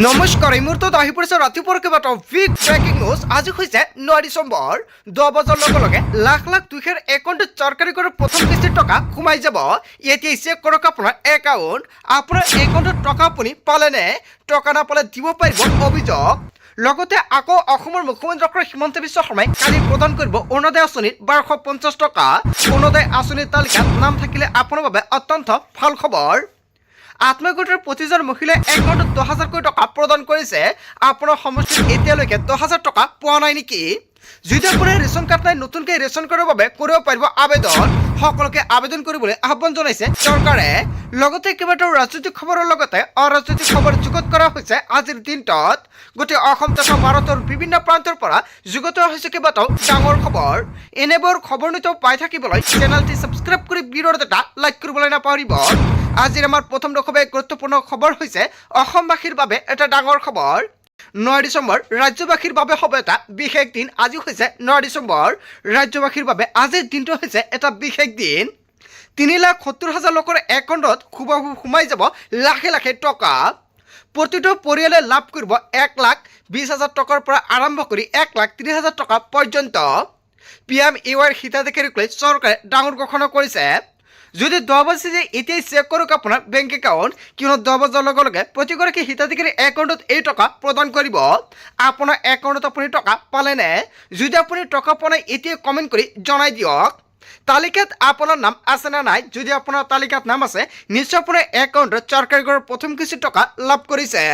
নমস্কাৰ এই মুহূৰ্তত আহি পৰিছে ৰাতিপুৱাৰ কেইবাটাও বিগ ব্ৰেকিং নিউজ। আজি হৈছে 9 ডিচেম্বৰ 10 বজাৰ লগে লগে লাখ লাখ দুখীয়াৰ একাউণ্টত চৰকাৰী কৰৰ প্ৰথম কিস্তিৰ টকা সোমাই যাব। এতিয়া চেক কৰক আপোনাৰ একাউণ্টত টকা আপুনি পালেনে, টকা নাপালে দিব পাৰিব অভিযোগ। লগতে আকৌ অসমৰ মুখ্যমন্ত্ৰী ডক্টৰ হিমন্ত বিশ্ব শৰ্মাই কালি প্ৰদান কৰিব অৰুণোদয় আঁচনিৰ 1250 টকা। অৰুণোদয় আঁচনিৰ তালিকাত নাম থাকিলে আপোনাৰ বাবে অত্যন্ত ভাল খবৰ। আত্মগোটৰ প্ৰতিজন মহিলাই একাউণ্টত 10,000 টকা প্ৰদান কৰিছে। আপোনাৰ সমষ্টিত এতিয়ালৈকে 10,000 টকা পোৱা নাই নেকি? যদি আপোনাৰ ৰেচন কাৰ্ড নাই, নতুনকৈ ৰেচন কাৰ্ডৰ বাবে কৰিব পাৰিব আবেদন। সকলোকে আবেদন কৰিবলৈ আহ্বান জনাইছে চৰকাৰে। লগতে কেইবাটাও ৰাজনৈতিক খবৰৰ লগতে অৰাজনৈতিক খবৰ যুগত কৰা হৈছে আজিৰ দিনটোত। গোটেই অসম তথা ভাৰতৰ বিভিন্ন প্ৰান্তৰ পৰা যুগত হৈছে কেইবাটাও ডাঙৰ খবৰ। এনেবোৰ খবৰ নিতৌ পাই থাকিবলৈ চেনেলটি ছাবস্ক্ৰাইব কৰি ভিডিঅ'ত এটা লাইক কৰিবলৈ নাপাহৰিব। আজিৰ আমাৰ প্ৰথম খুবেই গুৰুত্বপূৰ্ণ খবৰ হৈছে অসমবাসীৰ বাবে এটা ডাঙৰ খবৰ। 9 ডিচেম্বৰ ৰাজ্যবাসীৰ বাবে হ'ব এটা বিশেষ দিন। আজি হৈছে 9 ডিচেম্বৰ, ৰাজ্যবাসীৰ বাবে আজিৰ দিনটো হৈছে এটা বিশেষ দিন। 3,70,000 লোকৰ একাউণ্টত সোমাই যাব লাখে লাখে টকা। প্ৰতিটো পৰিয়ালে লাভ কৰিব 1,20,000 টকাৰ পৰা আৰম্ভ কৰি 1,30,000 টকা পৰ্যন্ত। PMAYৰ হিতাধিকাৰীক লৈ চৰকাৰে ডাঙৰ ঘোষণা কৰিছে। যদি 10 বাজি যে এতিয়াই চেক কৰক আপোনাৰ বেংক একাউণ্ট, কিয়নো 10 বজাৰ লগে লগে প্ৰতিগৰাকী হিতাধিকাৰী একাউণ্টত এই টকা প্ৰদান কৰিব। আপোনাৰ একাউণ্টত আপুনি টকা পালেনে? যদি আপুনি টকা পোৱা নাই এতিয়াই কমেণ্ট কৰি জনাই দিয়ক। তালিকাত আপোনাৰ নাম আছে নে নাই? যদি আপোনাৰ তালিকাত নাম আছে, নিশ্চয় আপোনাৰ একাউণ্টত চৰকাৰী কৰৰ প্ৰথম কিস্তি টকা লাভ কৰিছে।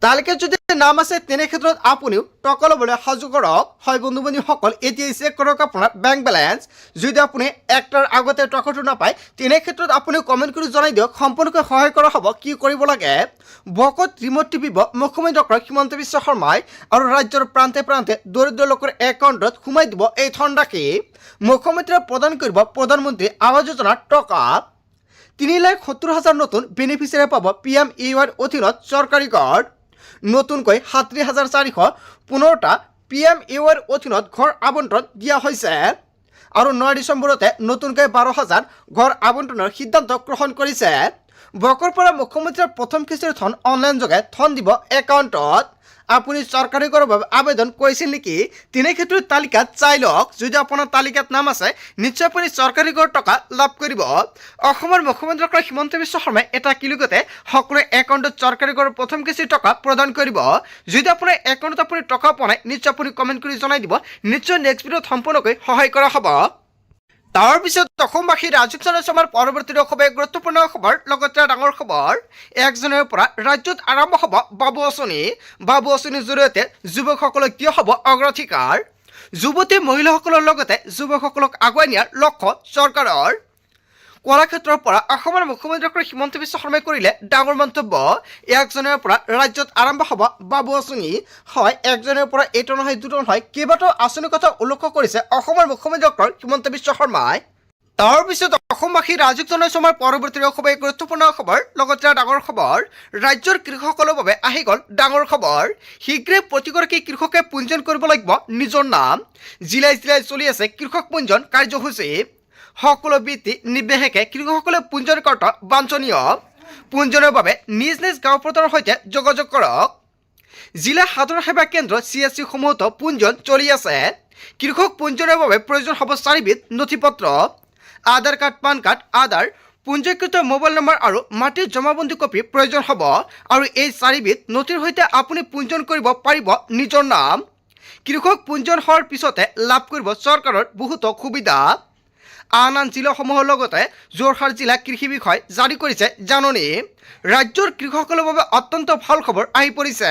তালিকাত যদি নাম আছে তেনে ক্ষেত্ৰত আপুনিও টকা ল'বলৈ সাজু কৰক। হয় বন্ধু বান্ধৱীসকল, এতিয়াই চেক কৰক আপোনাৰ বেংক বেলেঞ্চ। যদি আপুনি একটাৰ আগতে টকাটো নাপায় তেনে ক্ষেত্ৰত আপুনি কমেণ্ট কৰি জনাই দিয়ক। সম্পূৰ্ণকৈ সহায় কৰা হ'ব। কি কৰিব লাগে? ভকত ৰিমোট টিপিব মুখ্যমন্ত্ৰী ডক্টৰ হিমন্ত বিশ্ব শৰ্মাই আৰু ৰাজ্যৰ প্ৰান্তে প্ৰান্তে দৰিদ্ৰ লোকৰ একাউণ্টত সোমাই দিব এই ধনৰাশি। মুখ্যমন্ত্ৰীয়ে প্ৰদান কৰিব প্ৰধানমন্ত্ৰী আৱাস যোজনাৰ টকা। 3,70,000 নতুন বেনিফিচিয়াৰী পাব PMAYৰ অধীনত চৰকাৰী ঘৰ। নতুনকৈ 37,415টা PMAYৰ অধীনত ঘৰ আবণ্টন দিয়া হৈছে। আৰু 9 ডিচেম্বৰতে নতুনকৈ 12,000 ঘৰ আবণ্টনৰ সিদ্ধান্ত গ্ৰহণ কৰিছে। বকৰ পৰা মুখ্যমন্ত্ৰীৰ প্ৰথম কিস্তিৰ ধন অনলাইন যোগে ধন দিব একাউণ্টত। আপুনি চৰকাৰী ঘৰৰ বাবে আবেদন কৰিছিল নেকি? তেনে ক্ষেত্ৰত তালিকাত চাই লওক। যদি আপোনাৰ তালিকাত নাম আছে, নিশ্চয় আপুনি চৰকাৰী ঘৰৰ টকা লাভ কৰিব। অসমৰ মুখ্যমন্ত্ৰী ডক্টৰ হিমন্ত বিশ্ব শৰ্মাই এটা ক্লিকতে সকলোৰে একাউণ্টত চৰকাৰী ঘৰৰ প্ৰথম কিস্তিৰ টকা প্ৰদান কৰিব। যদি আপোনাৰ একাউণ্টত আপুনি টকা পোৱা নাই, নিশ্চয় আপুনি কমেণ্ট কৰি জনাই দিব। নিশ্চয় নেক্সট ভিডিঅ'ত সম্পূৰ্ণকৈ সহায় কৰা হ'ব। তাৰপিছত অসমবাসী ৰাজকীয় আমাৰ পৰৱৰ্তী খুবেই গুৰুত্বপূৰ্ণ খবৰ, লগতে ডাঙৰ খবৰ। 1 জানুৱাৰীৰ পৰা ৰাজ্যত আৰম্ভ হ'ব বাবু আঁচনি। বাবু আঁচনিৰ জৰিয়তে যুৱকসকলক দিয়া হ'ব অগ্ৰাধিকাৰ। যুৱতী মহিলাসকলৰ লগতে যুৱকসকলক আগুৱাই নিয়াৰ লক্ষ্য চৰকাৰৰ। কলাক্ষেত্ৰৰ পৰা অসমৰ মুখ্যমন্ত্ৰী ডক্টৰ হিমন্ত বিশ্ব শৰ্মাই কৰিলে ডাঙৰ মন্তব্য। 1 জানুৱাৰীৰ পৰা ৰাজ্যত আৰম্ভ হ'ব বাবু আঁচনি। হয়, 1 জানুৱাৰীৰ পৰা এইটো নহয় দুটো নহয়, কেইবাটাও আঁচনিৰ কথা উল্লেখ কৰিছে অসমৰ মুখ্যমন্ত্ৰী ডক্টৰ হিমন্ত বিশ্ব শৰ্মাই। তাৰপিছত অসমবাসী ৰাজকীয় আমাৰ পৰৱৰ্তী খুবেই গুৰুত্বপূৰ্ণ খবৰ, লগতে ডাঙৰ খবৰ। ৰাজ্যৰ কৃষকসকলৰ বাবে আহি গ'ল ডাঙৰ খবৰ। শীঘ্ৰে প্ৰতিগৰাকী কৃষকে পঞ্জীয়ন কৰিব লাগিব নিজৰ নাম। জিলাই জিলাই চলি আছে কৃষক পঞ্জীয়ন কাৰ্যসূচী। সকলো বৃত্তি নিৰ্বিশেষে কৃষকসকলে পঞ্জীয়ন কৰাটো বাঞ্ছনীয়। পঞ্জীয়নৰ বাবে নিজ নিজ গাঁও প্ৰধানৰ সৈতে যোগাযোগ কৰক। জিলা সাধাৰণ সেৱা কেন্দ্ৰ CSC সমূহতো পঞ্জীয়ন চলি আছে। কৃষক পঞ্জীয়নৰ বাবে প্ৰয়োজন হ'ব 4বিধ নথিপত্ৰ: আধাৰ কাৰ্ড, পান কাৰ্ড, আধাৰ, পঞ্জীকৃত মোবাইল নম্বৰ আৰু মাটিৰ জমাবন্দী কপি প্ৰয়োজন হ'ব। আৰু এই 4বিধ নথিৰ সৈতে আপুনি পঞ্জীয়ন কৰিব পাৰিব নিজৰ নাম। কৃষক পঞ্জীয়ন হোৱাৰ পিছতে লাভ কৰিব চৰকাৰৰ বহুতো সুবিধা। আন জিলাসমূহৰ লগতে যোৰহাট জিলা কৃষি বিষয় জাৰি কৰিছে জাননী। ৰাজ্যৰ কৃষকসকলৰ বাবে অত্যন্ত ভাল খবৰ আহি পৰিছে।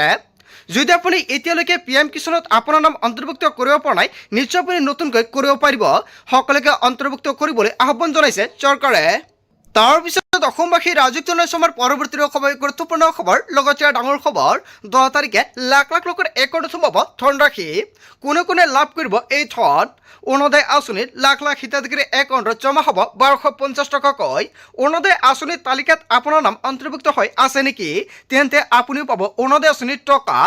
যদি আপুনি এতিয়ালৈকে PM কিষাণত আপোনাৰ নাম অন্তৰ্ভুক্ত কৰিব পৰা নাই, নিশ্চয় আপুনি নতুনকৈ কৰিব পাৰিব। সকলোকে অন্তৰ্ভুক্ত কৰিবলৈ আহ্বান জনাইছে চৰকাৰে। তাৰপিছত অসমবাসী ৰাজকীয় আমাৰ পৰৱৰ্তী খুবেই গুৰুত্বপূৰ্ণ খবৰ, লগতে ডাঙৰ খবৰ। 10 তাৰিখে লাখ লাখ লোকৰ একাউণ্টত সোমাব ধনৰাশি। কোনে কোনে লাভ কৰিব এই ধন? অৰুণোদয় আঁচনিত লাখ লাখ হিতাধিকাৰী একাউণ্টত জমা হ'ব 1250 টকাকৈ। অৰুণোদয় আঁচনিৰ তালিকাত আপোনাৰ নাম অন্তৰ্ভুক্ত হৈ আছে নেকি? তেন্তে আপুনিও পাব অৰুণোদয় আঁচনিৰ টকা।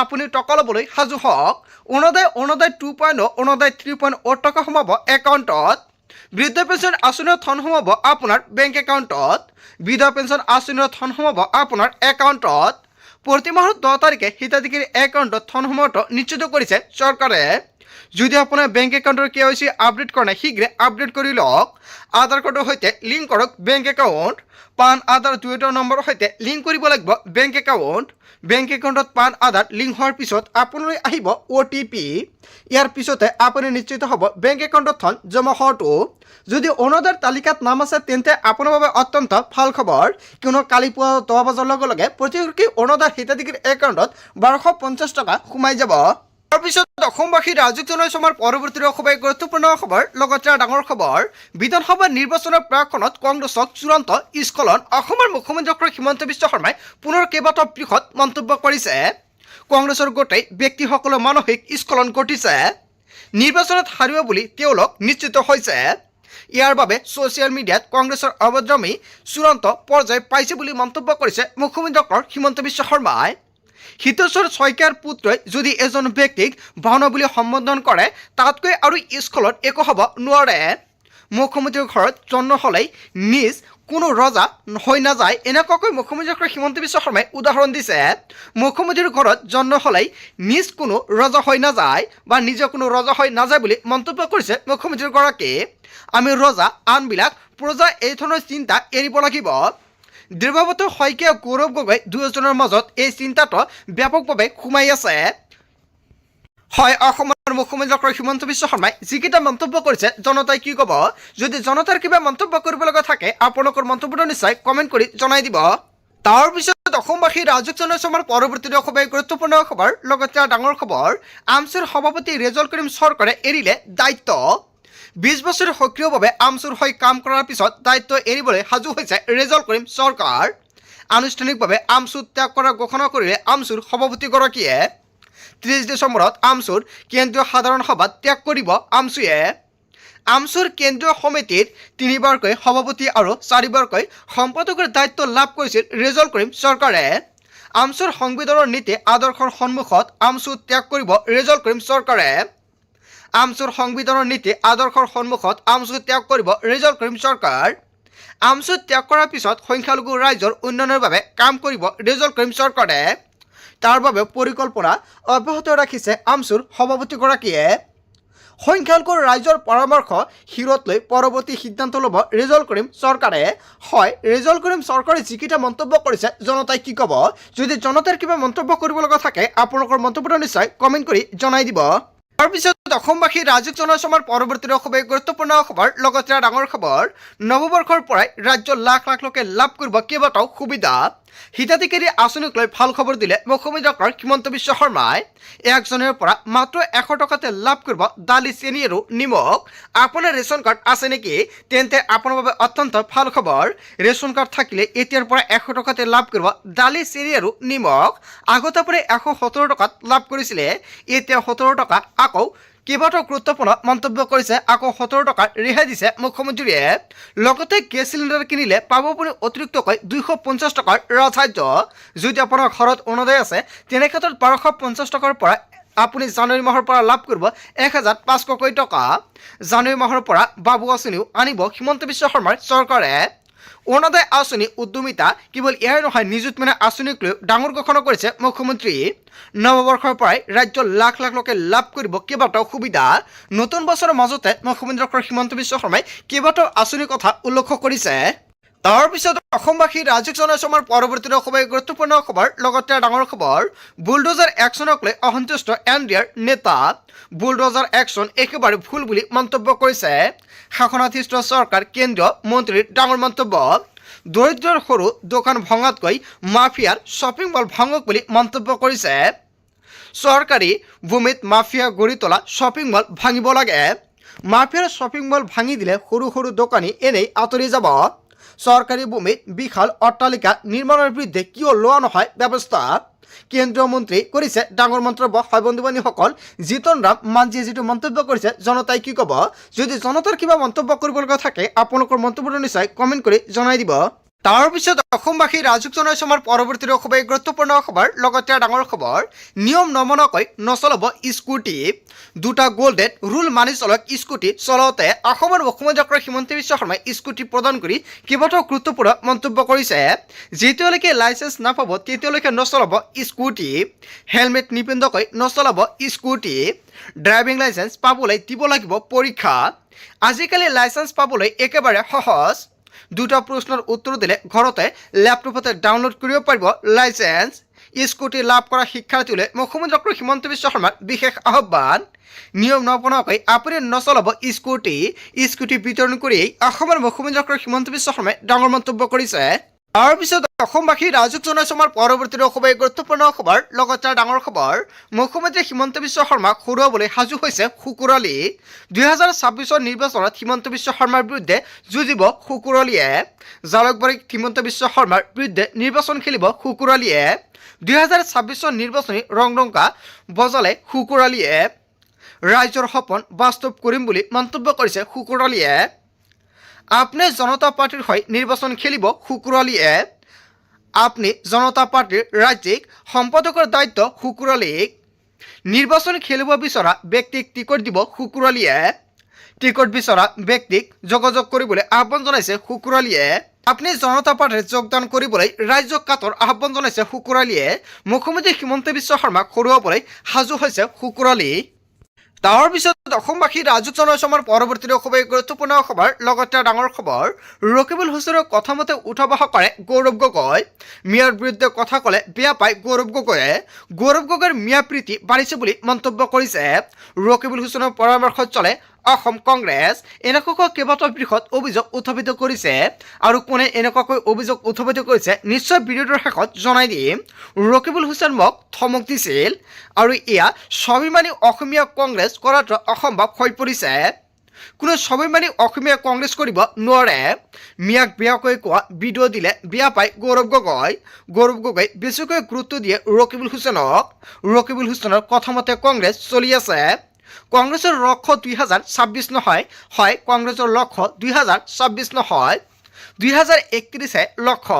আপুনি টকা ল'বলৈ সাজু হওক। অৰুণোদয় 2.0, অৰুণোদয় 3.0 টকা সোমাব একাউণ্টত। বৃদ্ধ পেঞ্চন আঁচনিৰ ধন সোমাব আপোনাৰ বেংক একাউণ্টত। বিধৱা পেঞ্চন আঁচনিৰ ধন সোমাব আপোনাৰ একাউণ্টত। প্ৰতি মাহৰ 10 তাৰিখে হিতাধিকাৰীৰ একাউণ্টত ধনসমূহ নিশ্চিত কৰিছে চৰকাৰে। যদি আপোনাৰ বেংক একাউণ্টৰ KYC আপডেট কৰা নাই শীঘ্ৰে আপডেট কৰি লওক। আধাৰ কাৰ্ডৰ সৈতে লিংক কৰক বেংক একাউণ্ট। পান আধাৰ দুয়োটা নম্বৰৰ সৈতে লিংক কৰিব লাগিব বেংক একাউণ্ট। বেংক একাউণ্টত পান আধাৰ লিংক হোৱাৰ পিছত আপোনালৈ আহিব OTP। ইয়াৰ পিছতে আপুনি নিশ্চিত হ'ব বেংক একাউণ্টত ধন জমা হোৱাটো। যদি অৰুণোদয়ৰ তালিকাত নাম আছে তেন্তে আপোনাৰ বাবে অত্যন্ত ভাল খবৰ, কিয়নো কালি পুৱা 10 বজাৰ লগে লগে প্ৰতিগৰাকী অৰুণোদয় হিতাধিকাৰীৰ একাউণ্টত 1250 টকা সোমাই যাব। তাৰপিছত অসমবাসী ৰাইজক জনাইছো আমাৰ পৰৱৰ্তী খুবেই গুৰুত্বপূৰ্ণ খবৰ, লগতে ডাঙৰ খবৰ। বিধানসভা নিৰ্বাচনৰ প্ৰাকখনত কংগ্ৰেছক চূড়ান্ত স্খলন। অসমৰ মুখ্যমন্ত্ৰী ডক্টৰ হিমন্ত বিশ্ব শৰ্মাই পুনৰ কেইবাটাও বৃহৎ মন্তব্য কৰিছে। কংগ্ৰেছৰ গোটেই ব্যক্তিসকলৰ মানসিক স্খলন ঘটিছে। নিৰ্বাচনত হাৰিব বুলি তেওঁলোক নিশ্চিত হৈছে। ইয়াৰ বাবে ছ'চিয়েল মিডিয়াত কংগ্ৰেছৰ অভদ্ৰামী চূড়ান্ত পৰ্যায় পাইছে বুলি মন্তব্য কৰিছে মুখ্যমন্ত্ৰী ডক্টৰ হিমন্ত বিশ্ব শৰ্মাই। হিতেশ্বৰ শইকীয়াৰ পুত্ৰই যদি এজন ব্যক্তিক ভাওনা বুলি সম্বোধন কৰে তাতকৈ আৰু স্খলন একো হ'ব নোৱাৰে। মুখ্যমন্ত্ৰীৰ ঘৰত জন্ম হ'লেই নিজ কোনো ৰজা হৈ নাযায়, এনেকুৱাকৈ মুখ্যমন্ত্ৰী ডক্টৰ হিমন্ত বিশ্ব শৰ্মাই উদাহৰণ দিছে। মুখ্যমন্ত্ৰীৰ ঘৰত জন্ম হ'লেই নিজ কোনো ৰজা হৈ নাযায় বা নিজে কোনো ৰজা হৈ নাযায় বুলি মন্তব্য কৰিছে মুখ্যমন্ত্ৰীগৰাকী। আমি ৰজা, আনবিলাক প্ৰজা, এই ধৰণৰ চিন্তা এৰিব লাগিব। দৃঢ়ভাৱত শইকীয়া, গৌৰৱ গগৈ দুয়োজনৰ মাজত এই চিন্তাটো ব্যাপকভাৱে সোমাই আছে। হয়, অসমৰ মুখ্যমন্ত্ৰী ডক্টৰ হিমন্ত বিশ্ব শৰ্মাই যিকেইটা মন্তব্য কৰিছে জনতাই কি ক'ব? যদি জনতাৰ কিবা মন্তব্য কৰিব লগা থাকে আপোনালোকৰ মন্তব্যটো নিশ্চয় কমেণ্ট কৰি জনাই দিব। তাৰপিছত অসমবাসী ৰাইজক জনাইছো আমাৰ পৰৱৰ্তী খুবেই গুৰুত্বপূৰ্ণ খবৰ, লগতে ডাঙৰ খবৰ। আমছুৰ সভাপতি ৰেজাউল কৰিম চৰকাৰে এৰিলে দায়িত্ব। 20 বছৰ সক্ৰিয়ভাৱে আমছুৰ হৈ কাম কৰাৰ পিছত দায়িত্ব এৰিবলৈ সাজু হৈছে ৰেজাউল কৰিম চৰকাৰ। আনুষ্ঠানিকভাৱে আমছু ত্যাগ কৰাৰ ঘোষণা কৰিলে আমছুৰ সভাপতিগৰাকীয়ে। 30 ডিচেম্বৰত আমছুৰ কেন্দ্ৰীয় সাধাৰণ সভাত ত্যাগ কৰিব আমছুৱে। আমছুৰ কেন্দ্ৰীয় সমিতিৰ 3বাৰকৈ সভাপতি আৰু 4বাৰকৈ সম্পাদকৰ দায়িত্ব লাভ কৰিছিল ৰেজাউল কৰিম চৰকাৰে। আমছুৰ সংবিধানৰ নীতি আদৰ্শৰ সন্মুখত আমছু ত্যাগ কৰিব ৰেজাউল কৰিম চৰকাৰে। আমছুৰ সংবিধানৰ নীতি আদৰ্শৰ সন্মুখত আমছু ত্যাগ কৰিব ৰেজাউল কৰিম চৰকাৰ। আমছু ত্যাগ কৰাৰ পিছত সংখ্যালঘু ৰাইজৰ উন্নয়নৰ বাবে কাম কৰিব ৰেজাউল কৰিম চৰকাৰে। তাৰ বাবে পৰিকল্পনা অব্যাহত ৰাখিছে আমছুৰ সভাপতিগৰাকীয়ে। সংখ্যালঘু ৰাইজৰ পৰামৰ্শ শিৰত লৈ পৰৱৰ্তী সিদ্ধান্ত ল'ব ৰেজাউল কৰিম চৰকাৰে। হয়, ৰেজাউল কৰিম চৰকাৰে যিকেইটা মন্তব্য কৰিছে জনতাই কি ক'ব? যদি জনতাৰ কিবা মন্তব্য কৰিব লগা থাকে আপোনালোকৰ মন্তব্যটো নিশ্চয় কমেণ্ট কৰি জনাই দিব। তাৰপিছত অসমবাসী ৰাইজক জনাইছো আমাৰ পৰৱৰ্তী খুবেই গুৰুত্বপূৰ্ণ খবৰ, লগতে ডাঙৰ খবৰ। নৱবৰ্ষৰ পৰাই ৰাজ্যৰ লাখ লাখ লোকে লাভ কৰিব কেইবাটাও সুবিধা। হিতাধিকাৰী আঁচনিক লৈ ভাল খবৰ দিলে মুখ্যমন্ত্ৰী ডক্টৰ হিমন্ত বিশ্ব শৰ্মাই। 1 জানুৱাৰীৰ পৰা মাত্ৰ 100 টকাতে লাভ কৰিব দালি, চেনি আৰু নিমখ। আপোনাৰ ৰেচন কাৰ্ড আছে নেকি? তেন্তে আপোনাৰ বাবে অত্যন্ত ভাল খবৰ। ৰেচন কাৰ্ড থাকিলে এতিয়াৰ পৰা 100 টকাতে লাভ কৰিব দালি, চেনি আৰু নিমখ। আগতে আপুনি 117 টকাত লাভ কৰিছিলে, এতিয়া 17 টকা। আকৌ কেইবাটাও গুৰুত্বপূৰ্ণ মন্তব্য কৰিছে, আকৌ 17 টকা ৰেহাই দিছে মুখ্যমন্ত্ৰীয়ে। লগতে গেছ চিলিণ্ডাৰ কিনিলে পাব আপুনি অতিৰিক্তকৈ 250 টকাৰ ৰাজসাহায্য। যদি আপোনাৰ ঘৰত অৰুণোদয় আছে তেনে ক্ষেত্ৰত 1250 টকাৰ পৰা আপুনি জানুৱাৰী মাহৰ পৰা লাভ কৰিব 1500 টকা। জানুৱাৰী মাহৰ পৰা বাবু আঁচনিও আনিব হিমন্ত বিশ্ব শৰ্মাৰ চৰকাৰে। অৰুণোদয় আঁচনি, উদ্যমিতা, কেৱল এয়াই নহয় নিযুত মইনা আঁচনিক লৈ ডাঙৰ ঘোষণা কৰিছে মুখ্যমন্ত্ৰী। নৱবৰ্ষৰ পৰাই ৰাজ্যৰ লাখ লাখ লোকে লাভ কৰিব কেইবাটাও সুবিধা। নতুন বছৰৰ মাজতে মুখ্যমন্ত্ৰী ডক্টৰ হিমন্ত বিশ্ব শৰ্মাই কেইবাটাও আঁচনিৰ কথা উল্লেখ কৰিছে। তাৰপিছত অসমবাসী ৰাইজক জনাইছো আমাৰ পৰৱৰ্তী খুবেই গুৰুত্বপূৰ্ণ খবৰ, লগতে ডাঙৰ খবৰ। বুলডোজাৰ একশ্যনক লৈ অসন্তুষ্ট NDAৰ নেতা। বুলডোজাৰ একশ্যন একেবাৰে ভুল বুলি মন্তব্য কৰিছে শাসনাধিষ্ঠ চৰকাৰ, কেন্দ্ৰীয় মন্ত্ৰীৰ ডাঙৰ মন্তব্য। দৰিদ্ৰৰ সৰু দোকান ভঙাতকৈ মাফিয়াৰ শ্বপিং মল ভাঙক বুলি মন্তব্য কৰিছে। চৰকাৰী ভূমিত মাফিয়া গঢ়ি তোলা শ্বপিং মল ভাঙিব লাগে। মাফিয়াৰ শ্বপিং মল ভাঙি দিলে সৰু সৰু দোকানী এনেই আঁতৰি যাব। চৰকাৰী ভূমিত বিশাল অট্টালিকা নিৰ্মাণৰ বিৰুদ্ধে কিয় লোৱা নহয় ব্যৱস্থা? কেন্দ্ৰীয় মন্ত্ৰী কৰিছে ডাঙৰ মন্তব্য। হয় বন্ধু বান্ধৱীসকল, জিতন ৰাম মাঞ্জিয়ে যিটো মন্তব্য কৰিছে জনতাই কি ক'ব? যদি জনতাৰ কিবা মন্তব্য কৰিব লগা থাকে আপোনালোকৰ মন্তব্যটো নিশ্চয় কমেণ্ট কৰি জনাই দিব। তাৰ পিছত অসমবাসী ৰাজুক জনাইছে আমাৰ পৰৱৰ্তী খুবেই গুৰুত্বপূৰ্ণ খবৰ লগতে ডাঙৰ খবৰ নিয়ম নমনাকৈ নচলাব স্কুটি দুটা গোল্ডেন ৰুল মানি চলক স্কুটি চলাওঁতে অসমৰ মুখ্যমন্ত্ৰী ডক্টৰ হিমন্ত বিশ্ব শৰ্মাই স্কুটি প্ৰদান কৰি কেইবাটাও গুৰুত্বপূৰ্ণ মন্তব্য কৰিছে যেতিয়ালৈকে লাইচেঞ্চ নাপাব তেতিয়ালৈকে নচলাব স্কুটি হেলমেট নিপিন্ধাকৈ নচলাব স্কুটি ড্ৰাইভিং লাইচেঞ্চ পাবলৈ দিব লাগিব পৰীক্ষা আজিকালি লাইচেঞ্চ পাবলৈ একেবাৰে সহজ দুটা প্ৰশ্নৰ উত্তৰ দিলে ঘৰতে লেপটপতে ডাউনলোড কৰিব পাৰিব লাইচেঞ্চ স্কুটি লাভ কৰা শিক্ষাৰ্থীলৈ মুখ্যমন্ত্ৰী ডক্টৰ হিমন্ত বিশ্ব শৰ্মাৰ বিশেষ আহ্বান নিয়ম নপনাকৈ আপুনি নচলাব স্কুটি বিতৰণ কৰি অসমৰ মুখ্যমন্ত্ৰী ডক্টৰ হিমন্ত বিশ্ব শৰ্মাই ডাঙৰ মন্তব্য কৰিছে তাৰপিছত অসমবাসী ৰাজুক জনাইছে আমাৰ পৰৱৰ্তী খুবেই গুৰুত্বপূৰ্ণ খবৰ লগতে ডাঙৰ খবৰ মুখ্যমন্ত্ৰী হিমন্ত বিশ্ব শৰ্মাক হৰুৱাবলৈ সাজু হৈছে শুকুৰালী 2026 নিৰ্বাচনত হিমন্ত বিশ্ব শৰ্মাৰ বিৰুদ্ধে যুঁজিব শুকুৰালীয়ে জালুকবাৰীত হিমন্ত বিশ্ব শৰ্মাৰ বিৰুদ্ধে নিৰ্বাচন খেলিব শুকুৰালীয়ে 2026 নিৰ্বাচনী ৰংৰংকা বজালে শুকুৰালীয়ে ৰাইজৰ সপোন বাস্তৱ কৰিম বুলি মন্তব্য কৰিছে শুকুৰালীয়ে আপনি জনতা পাৰ্টিৰ হৈ নিৰ্বাচন খেলিব শুকুৰালীয়ে আপনি জনতা পাৰ্টিৰ ৰাজ্যিক সম্পাদকৰ দায়িত্ব শুকুৰালীক নিৰ্বাচন খেলিব বিচৰা ব্যক্তিক টিকট দিব শুকুৰালীয়ে টিকট বিচৰা ব্যক্তিক যোগাযোগ কৰিবলৈ আহ্বান জনাইছে শুকুৰালীয়ে আপনি জনতা পাৰ্টিত যোগদান কৰিবলৈ ৰাজ্যক কাটৰ আহ্বান জনাইছে শুকুৰালীয়ে মুখ্যমন্ত্ৰী হিমন্ত বিশ্ব শৰ্মাক হৰুৱাবলৈ সাজু হৈছে শুকুৰালী তাৰ পিছত অসমবাসী ৰাজুক জনাইছে আমাৰ পৰৱৰ্তী খুবেই গুৰুত্বপূৰ্ণ খবৰ লগতে ডাঙৰ খবৰ ৰকিবুল হুছেইনৰ কথা মতে উঠা বহা কৰে গৌৰৱ গগৈ মিয়াৰ বিৰুদ্ধে কথা ক'লে বেয়া পায় গৌৰৱ গগৈৰ মিয়া প্ৰীতি বাঢ়িছে বুলি মন্তব্য কৰিছে ৰকিবুল হুছেইনৰ পৰামৰ্শত চলে অসম কংগ্ৰেছ এনেকুৱাকৈ কেইবাটাও বৃহৎ অভিযোগ উত্থাপিত কৰিছে আৰু কোনে এনেকুৱাকৈ অভিযোগ উত্থাপিত কৰিছে নিশ্চয় ভিডিঅ'টোৰ শেষত জনাই দিম ৰকিবুল হুছেইন মোক ধমক দিছিল আৰু এয়া স্বাভিমানী অসমীয়া কংগ্ৰেছ কৰাটো অসম্ভৱ হৈ পৰিছে কোনো স্বাভিমানী অসমীয়া কংগ্ৰেছ কৰিব নোৱাৰে মিয়াক বেয়াকৈ কোৱা ভিডিঅ' দিলে বেয়া পায় গৌৰৱ গগৈ বেছিকৈ গুৰুত্ব দিয়ে ৰকিবুল হুছেইনৰ কথা মতে কংগ্ৰেছ চলি আছে কংগ্ৰেছৰ লক্ষ্য 2026 নহয় হয় কংগ্ৰেছৰ লক্ষ্য 2026 নহয় 2031 লক্ষ্য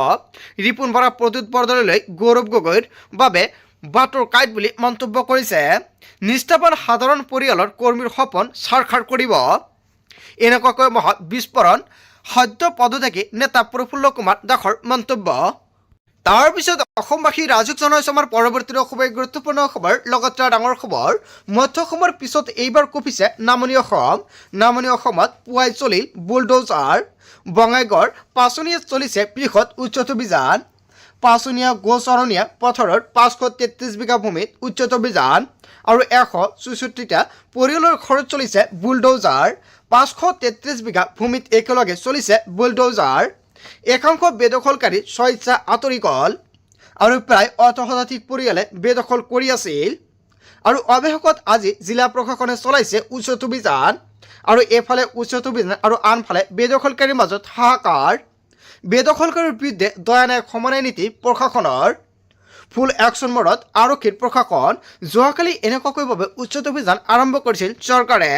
ৰিপুণ বৰা প্ৰদ্যুৎ বৰদলৈলৈ গৌৰৱ গগৈৰ বাবে বাটৰ কাইট বুলি মন্তব্য কৰিছে নিষ্ঠাবান সাধাৰণ পৰিয়ালৰ কৰ্মীৰ সপোন সাক্ষাৎ কৰিব এনেকুৱাকৈ মহৎ বিস্ফোৰণ সদ্য পদত্যাগী নেতা প্ৰফুল্ল কুমাৰ দাসৰ মন্তব্য তাৰপিছত অসমবাসী ৰাজুক জনাইছে আমাৰ পৰৱৰ্তী খুবেই গুৰুত্বপূৰ্ণ খবৰ লগতে ডাঙৰ খবৰ মধ্য অসমৰ পিছত এইবাৰ কঁপিছে নামনি অসমত পুৱাই চলিল বুলডোজাৰ বঙাইগাঁৱৰ পাচনিয়াত চলিছে বৃহৎ উচ্ছেদ অভিযান পাচনীয়া গোচৰণীয়া পথাৰৰ 533 বিঘা ভূমিত উচ্ছেদ অভিযান আৰু 164টা পৰিয়ালৰ ঘৰত চলিছে বুলডোজাৰ 533 বিঘা ভূমিত একেলগে চলিছে বুলডোজাৰ একাংশ বেদখলকাৰী স্বেচ্ছা আঁতৰি গ'ল আৰু প্ৰায় শতাধিক পৰিয়ালে বেদখল কৰি আছিল আৰু অৱশেষত আজি জিলা প্ৰশাসনে চলাইছে উচ্ছেদ অভিযান আৰু এফালে উচ্ছেদ অভিযান আৰু আনফালে বেদখলকাৰীৰ মাজত হাহাকাৰ বেদখলকাৰীৰ বিৰুদ্ধে দয়া নাই সমানে নীতি প্ৰশাসনৰ ফুল একশ্যন মোডত আৰক্ষীৰ প্ৰশাসন যোৱাকালি এনেকুৱাকৈভাৱে উচ্ছেদ অভিযান আৰম্ভ কৰিছিল চৰকাৰে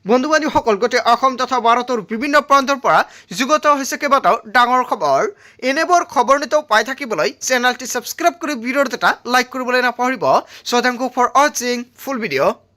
বন্ধু বান্ধৱীসকল গোটেই অসম তথা ভাৰতৰ বিভিন্ন প্ৰান্তৰ পৰা যুগত হৈছে কেইবাটাও ডাঙৰ খবৰ এনেবোৰ খবৰ নিতৌ পাই থাকিবলৈ চেনেলটি ছাবস্ক্ৰাইব কৰি ভিডিঅ'ত এটা লাইক কৰিবলৈ নাপাহৰিব। সো থ্যাংক ইউ ফৰ ৱাচিং ফুল ভিডিঅ'।